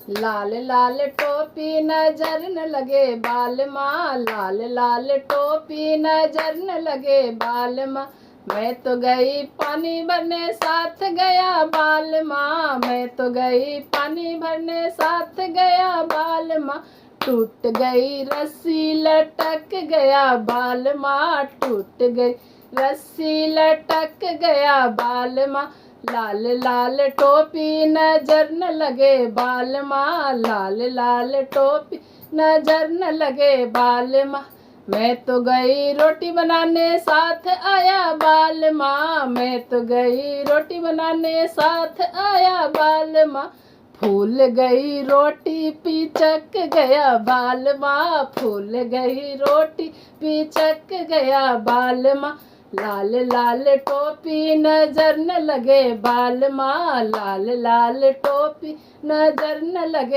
लाल लाल टोपी नजर न लगे बाल माँ, लाल लाल टोपी नजर न लगे बाल माँ। मैं तो गई पानी भरने साथ गया बाल माँ, मैं तो गई पानी भरने साथ गया बाल माँ। टूट गई रस्सी लटक गया बाल माँ, टूट गई रस्सी लटक गया बाल माँ। लाल लाल टोपी नजर न लगे बाल माँ, लाल लाल टोपी नजर न लगे बाल माँ। मैं तो गई रोटी बनाने साथ आया बाल माँ, मैं तो गई रोटी बनाने साथ आया बाल माँ। फूल गई रोटी पिचक गया बाल माँ, फूल गई रोटी पिचक गया बाल माँ। लाल लाल टोपी नजर न लगे बाल माँ, लाल लाल टोपी नजर न लगे।